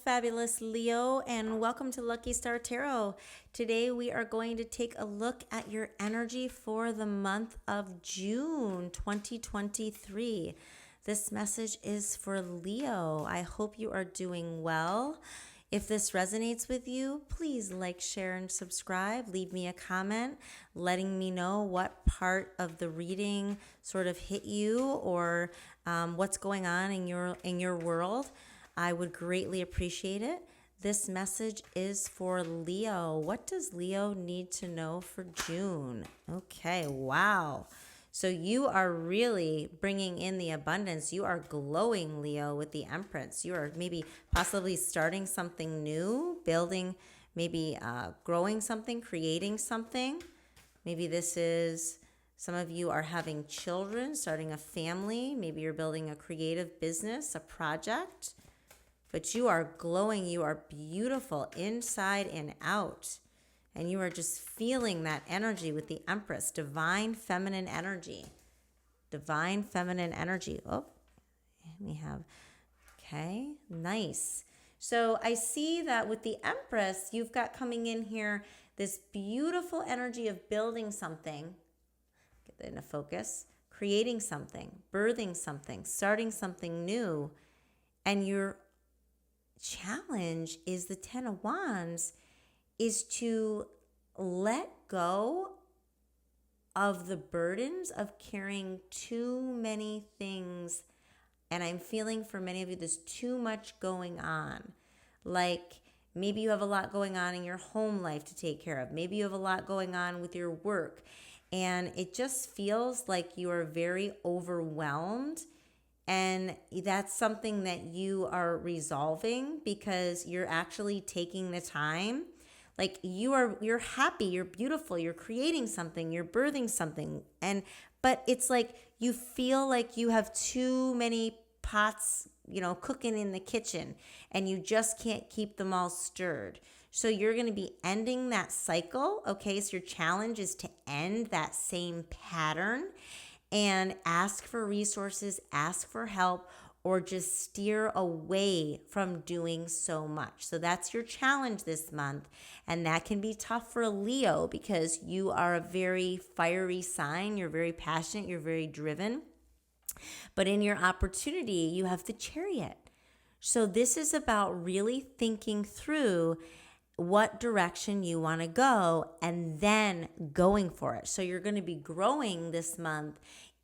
fabulous Leo, and welcome to Lucky Star Tarot. Today we are going to take a look at your energy for the month of June 2023. This message is for Leo. I hope you are doing well. If this resonates with you, please like, share, and subscribe. Leave me a comment letting me know what part of the reading sort of hit you or what's going on in your world. I would greatly appreciate it. This message is for Leo. What does Leo need to know for June? Okay, wow. So you are really bringing in the abundance. You are glowing, Leo, with the Empress. You are maybe possibly starting something new, building, maybe growing something, creating something. Maybe this is, some of you are having children, starting a family. Maybe you're building a creative business, a project. But you are glowing. You are beautiful inside and out. And you are just feeling that energy with the Empress, divine feminine energy. Divine feminine energy. Oh, we have, okay, nice. So I see that with the Empress, you've got coming in here this beautiful energy of building something. Get that into focus. Creating something, birthing something, starting something new. And your challenge is the Ten of Wands is to let go of the burdens of carrying too many things. And I'm feeling for many of you, there's too much going on. Like maybe you have a lot going on in your home life to take care of. Maybe you have a lot going on with your work. And it just feels like you are very overwhelmed. And that's something that you are resolving because you're actually taking the time. Like you're happy, you're beautiful, you're creating something, you're birthing something. But it's like you feel like you have too many pots, cooking in the kitchen and you just can't keep them all stirred. So you're going to be ending that cycle. Okay, so your challenge is to end that same pattern and ask for resources, ask for help, or just steer away from doing so much. So that's your challenge this month. And that can be tough for Leo because you are a very fiery sign. You're very passionate. You're very driven. But in your opportunity, you have the Chariot. So this is about really thinking through what direction you want to go and then going for it. So you're going to be growing this month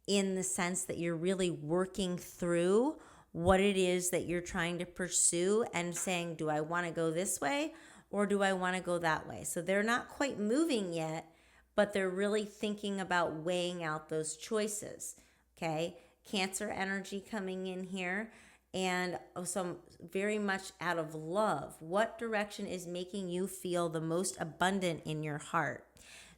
in the sense that you're really working through what it is that you're trying to pursue and saying, do I want to go this way or do I want to go that way? So they're not quite moving yet, but they're really thinking about weighing out those choices. Okay, Cancer energy coming in here. And some very much out of love. What direction is making you feel the most abundant in your heart?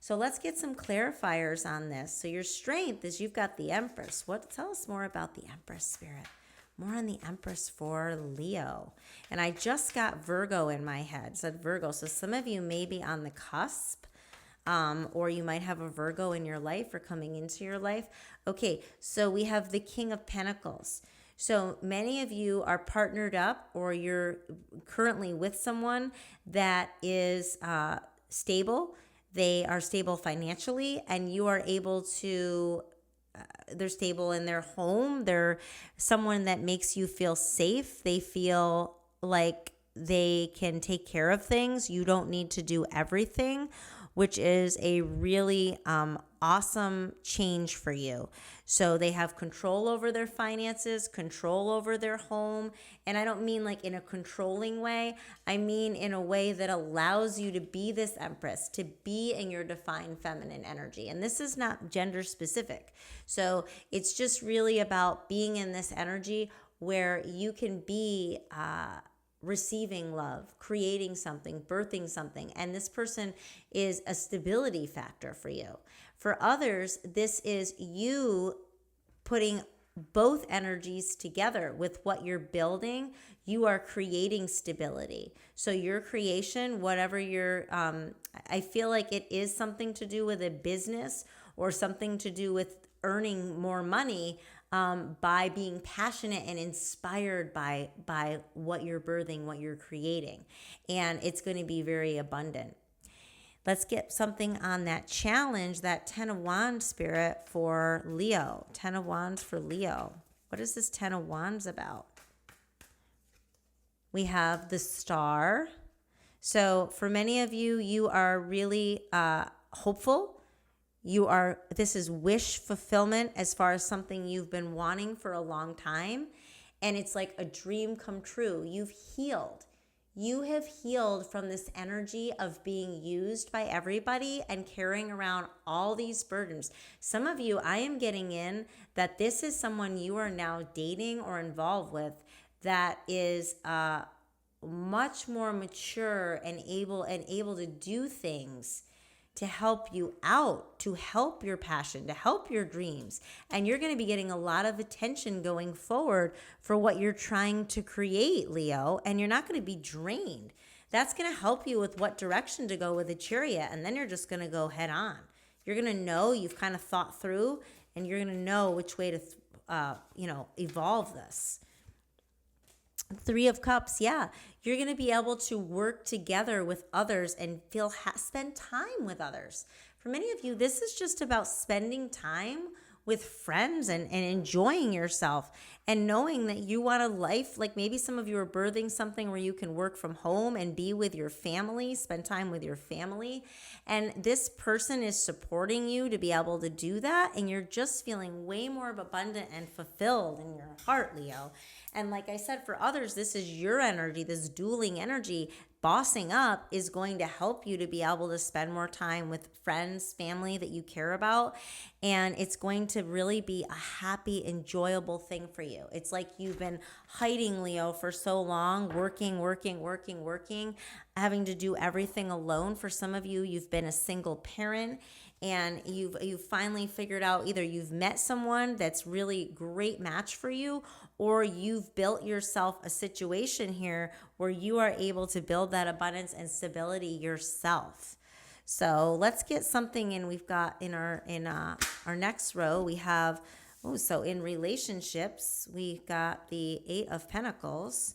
So let's get some clarifiers on this. So your strength is you've got the Empress. Tell us more about the Empress, Spirit. More on the Empress for Leo. And I just got Virgo in my head. Said Virgo. So some of you may be on the cusp. Or you might have a Virgo in your life or coming into your life. Okay, so we have the King of Pentacles. So many of you are partnered up or you're currently with someone that is stable. They are stable financially and you are able to, they're stable in their home. They're someone that makes you feel safe. They feel like they can take care of things. You don't need to do everything, which is a really awesome change for you. So they have control over their finances, control over their home. And I don't mean like in a controlling way. I mean in a way that allows you to be this Empress, to be in your divine feminine energy. And this is not gender specific. So it's just really about being in this energy where you can be receiving love, creating something, birthing something. And this person is a stability factor for you. For others, this is you putting both energies together with what you're building. You are creating stability. So your creation, whatever your, I feel like it is something to do with a business or something to do with earning more money. by being passionate and inspired by what you're birthing, what you're creating. And it's going to be very abundant. Let's get something on that challenge, that 10 of Wands spirit for Leo. 10 of Wands for Leo. What is this 10 of Wands about? We have the Star. So for many of you, you are really hopeful. This is wish fulfillment as far as something you've been wanting for a long time. And it's like a dream come true. You've healed. You have healed from this energy of being used by everybody and carrying around all these burdens. Some of you, I am getting in that this is someone you are now dating or involved with that is much more mature and able to do things to help you out, to help your passion, to help your dreams. And you're going to be getting a lot of attention going forward for what you're trying to create, Leo, and you're not going to be drained. That's going to help you with what direction to go with the Chariot, and then you're just going to go head on. You're going to know, you've kind of thought through, and you're going to know which way to, evolve this. 3 of Cups, yeah. You're going to be able to work together with others and spend time with others. For many of you, this is just about spending time with friends and enjoying yourself and knowing that you want a life, like maybe some of you are birthing something where you can work from home and be with your family, spend time with your family. And this person is supporting you to be able to do that. And you're just feeling way more abundant and fulfilled in your heart, Leo. And like I said, for others, this is your energy, this dueling energy. Bossing up is going to help you to be able to spend more time with friends, family that you care about. And it's going to really be a happy, enjoyable thing for you. It's like you've been hiding, Leo, for so long, working, having to do everything alone. For some of you, you've been a single parent. And you've finally figured out either you've met someone that's really great match for you, or you've built yourself a situation here where you are able to build that abundance and stability yourself. So let's get something in. We've got in our next row, we have, so in relationships, we've got the 8 of Pentacles,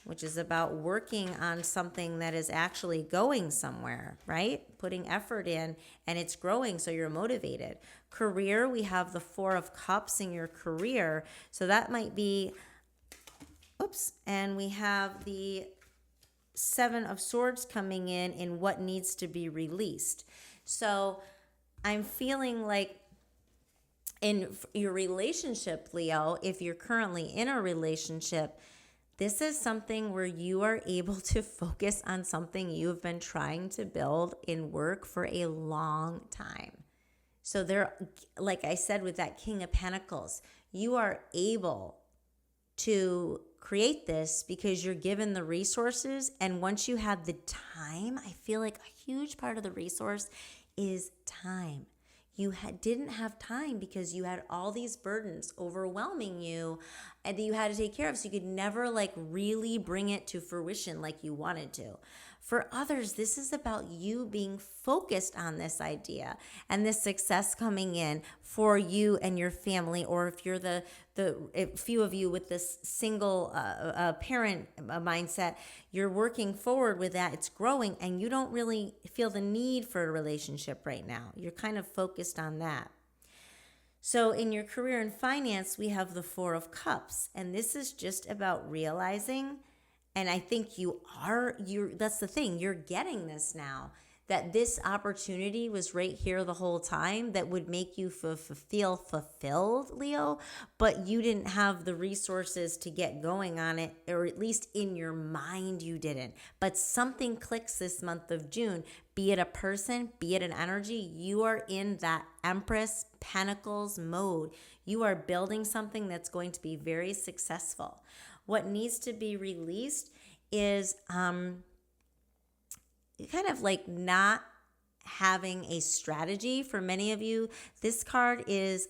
which is about working on something that is actually going somewhere, right? Putting effort in and it's growing, so you're motivated. Career, we have the 4 of Cups in your career. So that might be, and we have the 7 of Swords coming in what needs to be released. So I'm feeling like in your relationship, Leo, if you're currently in a relationship, this is something where you are able to focus on something you've been trying to build in work for a long time. So there, like I said, with that King of Pentacles, you are able to create this because you're given the resources. And once you have the time, I feel like a huge part of the resource is time. You didn't have time because you had all these burdens overwhelming you and that you had to take care of. So you could never really bring it to fruition like you wanted to. For others, this is about you being focused on this idea and this success coming in for you and your family. Or if you're the few of you with this single parent mindset, you're working forward with that. It's growing and you don't really feel the need for a relationship right now. You're kind of focused on that. So in your career and finance, we have the 4 of Cups. And this is just about realizing, and I think that's the thing, you're getting this now, that this opportunity was right here the whole time that would make you feel fulfilled, Leo, but you didn't have the resources to get going on it, or at least in your mind you didn't. But something clicks this month of June, be it a person, be it an energy, you are in that Empress Pentacles mode. You are building something that's going to be very successful. What needs to be released is kind of like not having a strategy. For many of you, this card is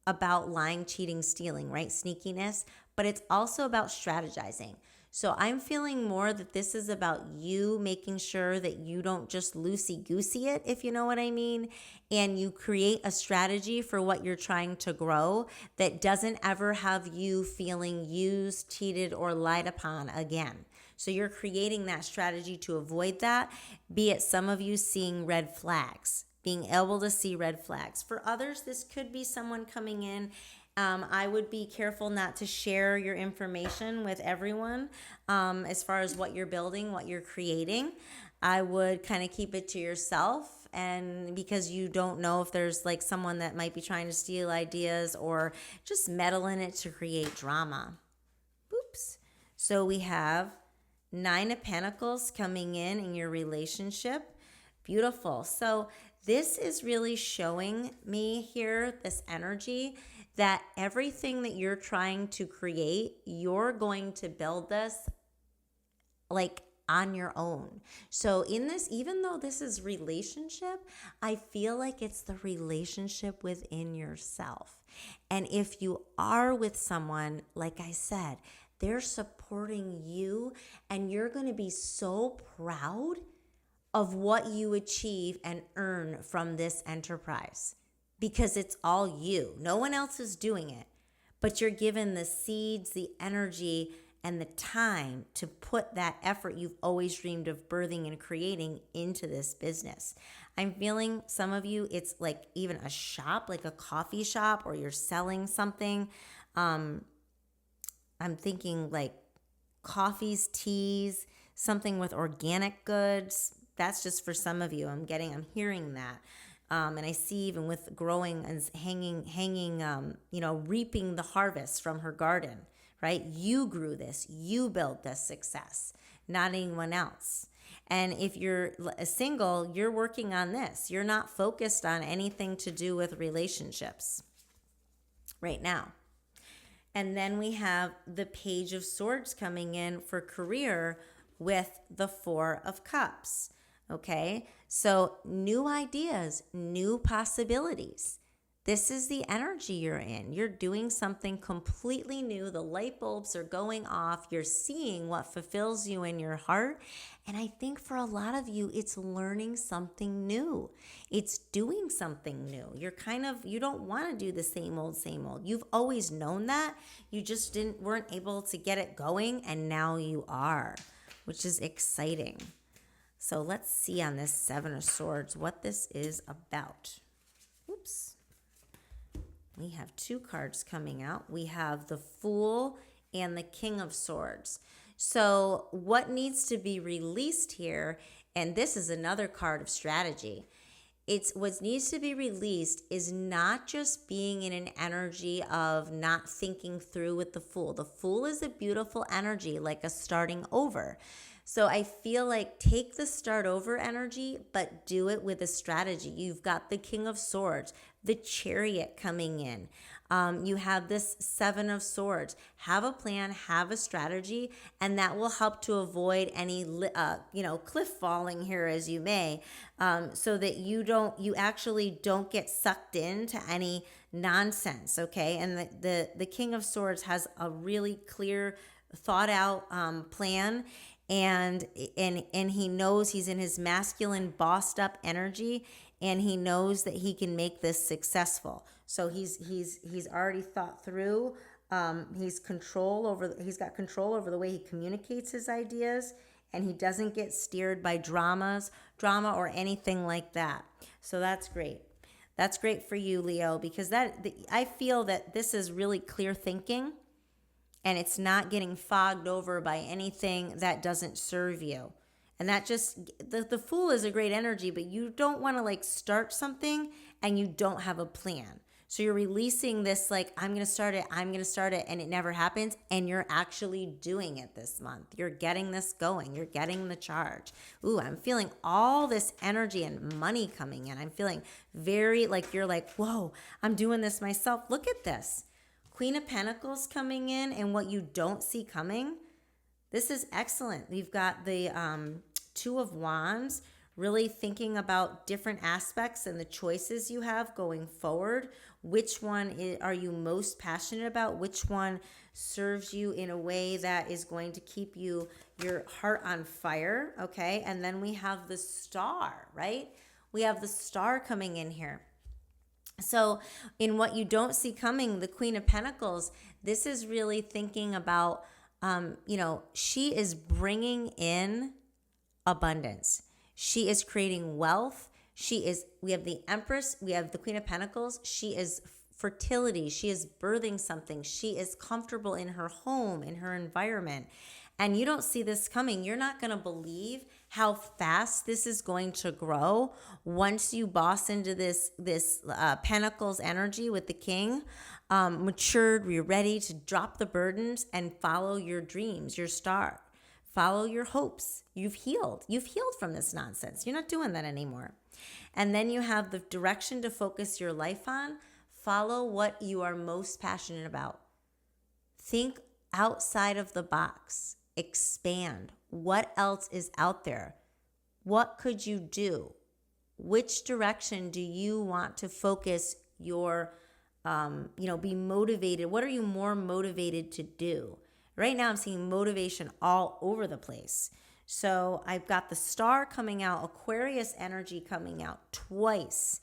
about lying, cheating, stealing, right? Sneakiness, but it's also about strategizing. So I'm feeling more that this is about you making sure that you don't just loosey-goosey it, if you know what I mean, and you create a strategy for what you're trying to grow that doesn't ever have you feeling used, cheated, or lied upon again. So you're creating that strategy to avoid that, be it some of you seeing red flags, being able to see red flags. For others, this could be someone coming in. I would be careful not to share your information with everyone as far as what you're building, what you're creating. I would kind of keep it to yourself, and because you don't know if there's like someone that might be trying to steal ideas or just meddle in it to create drama. Oops. So we have 9 of Pentacles coming in your relationship. Beautiful. So this is really showing me here, this energy, that everything that you're trying to create, you're going to build this like on your own. So in this, even though this is relationship, I feel like it's the relationship within yourself. And if you are with someone, like I said, they're supporting you, and you're going to be so proud of what you achieve and earn from this enterprise, because it's all you. No one else is doing it, but you're given the seeds, the energy, and the time to put that effort you've always dreamed of birthing and creating into this business. I'm feeling some of you, it's like even a shop, like a coffee shop, or you're selling something. I'm thinking like coffees, teas, something with organic goods. That's just for some of you. I'm hearing that. And I see even with growing and hanging, reaping the harvest from her garden, right? You grew this, you built this success, not anyone else. And if you're single, you're working on this. You're not focused on anything to do with relationships right now. And then we have the Page of Swords coming in for career with the 4 of Cups. Okay, so new ideas, new possibilities. This is the energy you're in. You're doing something completely new. The light bulbs are going off. You're seeing what fulfills you in your heart. And I think for a lot of you, it's learning something new. It's doing something new. You don't want to do the same old, same old. You've always known that. You just weren't able to get it going, and now you are, which is exciting. So let's see on this 7 of Swords what this is about. Oops. We have 2 cards coming out. We have the Fool and the King of Swords. So what needs to be released here, and this is another card of strategy. It's what needs to be released is not just being in an energy of not thinking through with the Fool. The Fool is a beautiful energy, like a starting over. So I feel like take the start over energy, but do it with a strategy. You've got the King of Swords, the Chariot coming in. You have this 7 of Swords. Have a plan, have a strategy, and that will help to avoid any, cliff falling here as you may, so that you actually don't get sucked into any nonsense. Okay, and the King of Swords has a really clear, thought out plan. And he knows he's in his masculine, bossed up energy, and he knows that he can make this successful. So he's already thought through. He's got control over the way he communicates his ideas, and he doesn't get steered by drama or anything like that. So that's great. That's great for you, Leo, because I feel that this is really clear thinking. And it's not getting fogged over by anything that doesn't serve you. And that just, the Fool is a great energy, but you don't want to start something and you don't have a plan. So you're releasing this I'm going to start it, and it never happens. And you're actually doing it this month. You're getting this going. You're getting the charge. Ooh, I'm feeling all this energy and money coming in. I'm feeling very you're whoa, I'm doing this myself. Look at this. Queen of Pentacles coming in, and what you don't see coming. This is excellent. We've got the 2 of Wands really thinking about different aspects and the choices you have going forward. Which one are you most passionate about? Which one serves you in a way that is going to keep your heart on fire? Okay. And then we have the star, right? We have the star coming in here. So, in what you don't see coming, the Queen of Pentacles, this is really thinking about, she is bringing in abundance. She is creating wealth. We have the Empress, we have the Queen of Pentacles. She is fertility. She is birthing something. She is comfortable in her home, in her environment. And you don't see this coming. You're not going to believe how fast this is going to grow once you boss into this Pentacles energy with the King. Matured, you're ready to drop the burdens and follow your dreams, your star. Follow your hopes. You've healed. You've healed from this nonsense. You're not doing that anymore. And then you have the direction to focus your life on. Follow what you are most passionate about. Think outside of the box. Expand. What else is out there? What could you do? Which direction do you want to focus your, be motivated? What are you more motivated to do? Right now I'm seeing motivation all over the place. So I've got the star coming out, Aquarius energy coming out twice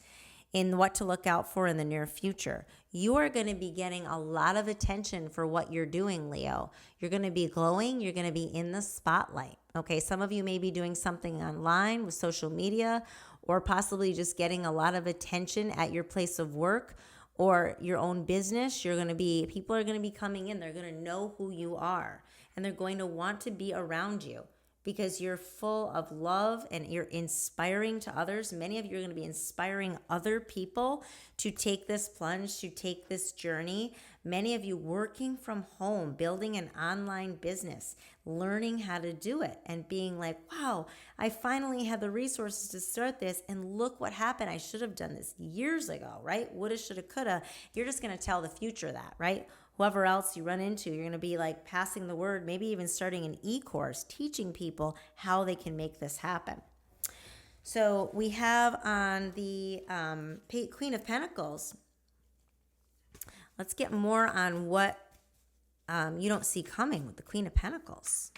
in what to look out for in the near future. You are going to be getting a lot of attention for what you're doing, Leo. You're going to be glowing. You're going to be in the spotlight. Okay, some of you may be doing something online with social media or possibly just getting a lot of attention at your place of work or your own business. People are going to be coming in. They're going to know who you are and they're going to want to be around you, because you're full of love and you're inspiring to others. Many of you are going to be inspiring other people to take this plunge, to take this journey. Many of you working from home, building an online business, learning how to do it and being like, wow, I finally had the resources to start this and look what happened. I should have done this years ago, right? Woulda, shoulda, coulda. You're just going to tell the future that, right? Whoever else you run into, you're going to be like passing the word, maybe even starting an e-course, teaching people how they can make this happen. So we have on the Queen of Pentacles, let's get more on what you don't see coming with the Queen of Pentacles.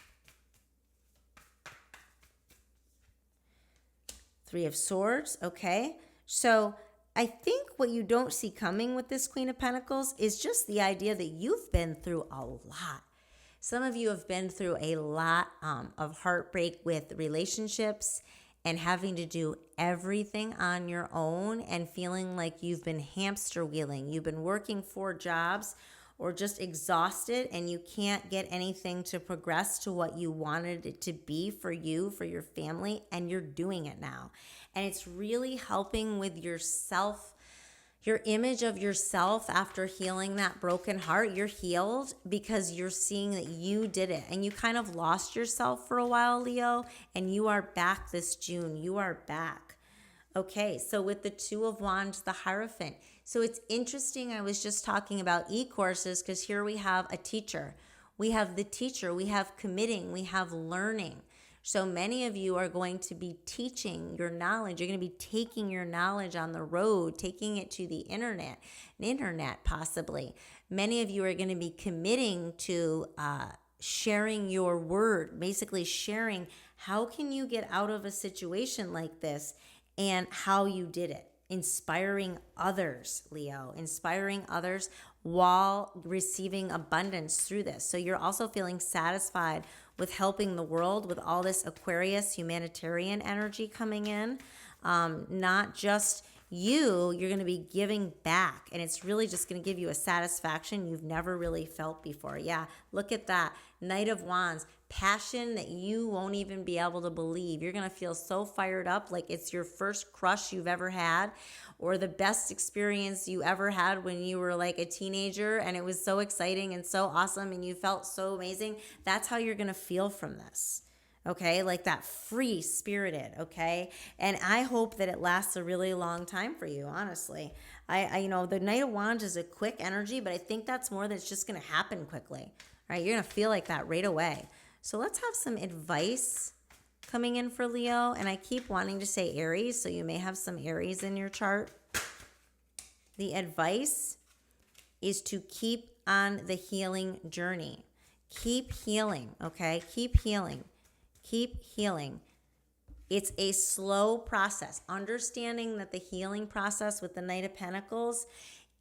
Three of Swords, okay. So I think what you don't see coming with this Queen of Pentacles is just the idea that you've been through a lot. Some of you have been through a lot of heartbreak with relationships and having to do everything on your own and feeling like you've been hamster wheeling. You've been working 4 jobs or just exhausted and you can't get anything to progress to what you wanted it to be for you, for your family, and you're doing it now. And it's really helping with your image of yourself after healing that broken heart. You're healed because you're seeing that you did it and you kind of lost yourself for a while, Leo, and you are back this June. You are back. Okay, so with the Two of Wands, the Hierophant. So it's interesting. I was just talking about e-courses because here we have a teacher. We have the teacher. We have committing. We have learning. So many of you are going to be teaching your knowledge. You're going to be taking your knowledge on the road, taking it to the internet possibly. Many of you are going to be committing to sharing your word, basically sharing how can you get out of a situation like this and how you did it. Inspiring others, Leo, inspiring others while receiving abundance through this. So you're also feeling satisfied with helping the world with all this Aquarius humanitarian energy coming in. Not just you're going to be giving back, and it's really just going to give you a satisfaction you've never really felt before. Yeah, look at that. Knight of Wands, passion that you won't even be able to believe. You're going to feel so fired up like it's your first crush you've ever had or the best experience you ever had when you were like a teenager and it was so exciting and so awesome and you felt so amazing. That's how you're going to feel from this. Okay, like that free spirited, okay? And I hope that it lasts a really long time for you, honestly. I the Knight of Wands is a quick energy, but I think that's more that's just going to happen quickly, right? You're going to feel like that right away. So let's have some advice coming in for Leo. And I keep wanting to say Aries, so you may have some Aries in your chart. The advice is to keep on the healing journey. Keep healing, okay? Keep healing. Keep healing. It's a slow process. Understanding that the healing process with the Knight of Pentacles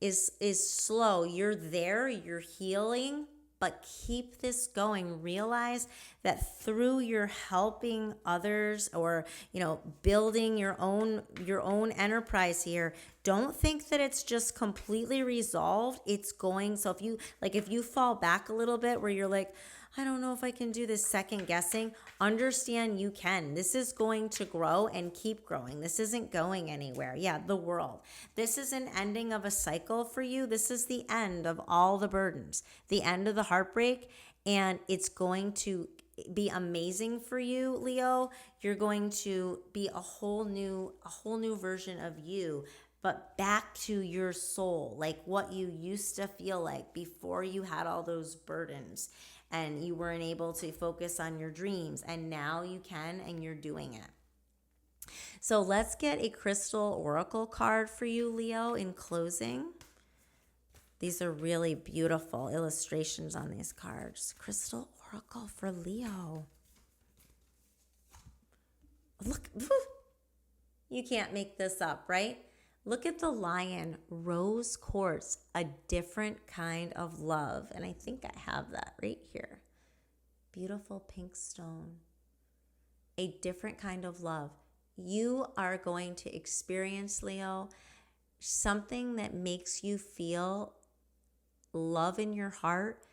is slow. You're there, you're healing, but keep this going. Realize that through your helping others, or building your own enterprise here, don't think that it's just completely resolved. It's going, so if you fall back a little bit where you're like, I don't know if I can do this, second guessing, understand you can. This is going to grow and keep growing. This isn't going anywhere. Yeah, the world. This is an ending of a cycle for you. This is the end of all the burdens, the end of the heartbreak, and it's going to be amazing for you, Leo. You're going to be a whole new version of you, but back to your soul, like what you used to feel like before you had all those burdens and you weren't able to focus on your dreams, and now you can, and you're doing it. So let's get a crystal oracle card for you, Leo, in closing. These are really beautiful illustrations on these cards. Crystal oracle for Leo. Look, you can't make this up, right? Look at the lion, rose quartz, a different kind of love. And I think I have that right here. Beautiful pink stone. A different kind of love. You are going to experience, Leo, something that makes you feel love in your heart.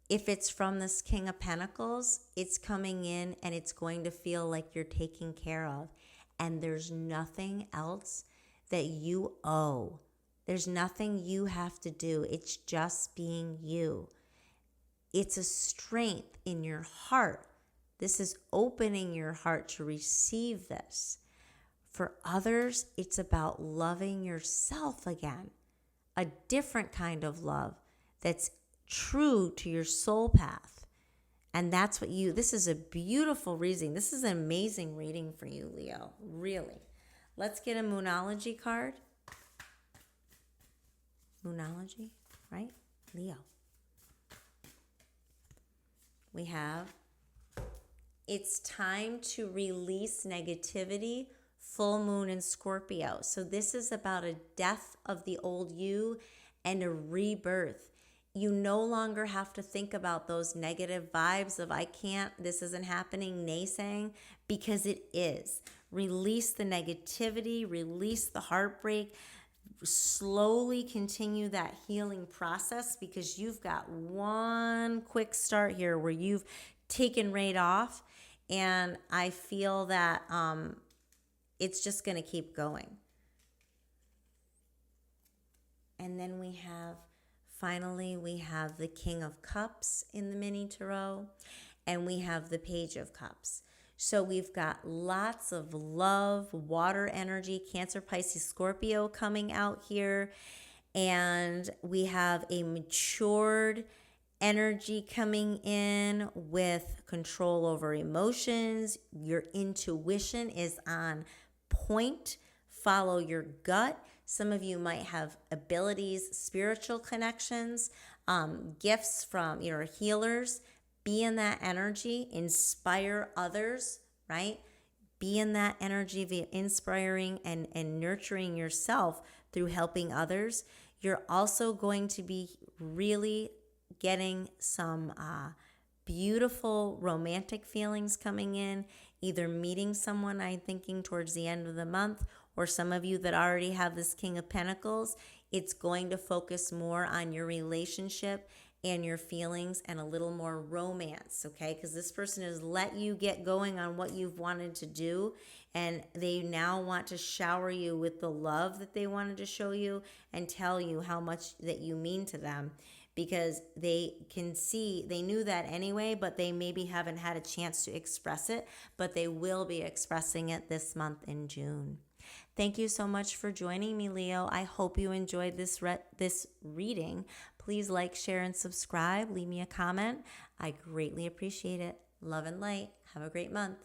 If it's from this King of Pentacles, it's coming in and it's going to feel like you're taken care of. And there's nothing else that you owe. There's nothing you have to do. It's just being you. It's a strength in your heart. This is opening your heart to receive this. For others, it's about loving yourself again. A different kind of love that's true to your soul path. And that's this is a beautiful reading. This is an amazing reading for you, Leo. Really. Let's get a Moonology card. Moonology, right? Leo. We have, it's time to release negativity, full moon in Scorpio. So this is about a death of the old you and a rebirth. You no longer have to think about those negative vibes of I can't, this isn't happening, naysaying, because it is. Release the negativity, release the heartbreak, slowly continue that healing process, because you've got one quick start here where you've taken right off, and I feel that it's just going to keep going. And then finally we have the King of Cups in the mini tarot, and we have the Page of Cups. So we've got lots of love, water energy, Cancer, Pisces, Scorpio coming out here. And we have a matured energy coming in with control over emotions. Your intuition is on point. Follow your gut. Some of you might have abilities, spiritual connections, gifts from your healers. Be in that energy, inspire others, right? Be in that energy of inspiring and nurturing yourself through helping others. You're also going to be really getting some beautiful romantic feelings coming in, either meeting someone, I'm thinking towards the end of the month, or some of you that already have this King of Pentacles. It's going to focus more on your relationship and your feelings and a little more romance, okay? Because this person has let you get going on what you've wanted to do, and they now want to shower you with the love that they wanted to show you and tell you how much that you mean to them, because they can see, they knew that anyway, but they maybe haven't had a chance to express it, but they will be expressing it this month in June. Thank you so much for joining me, Leo. I hope you enjoyed this reading. Please like, share, and subscribe. Leave me a comment. I greatly appreciate it. Love and light. Have a great month.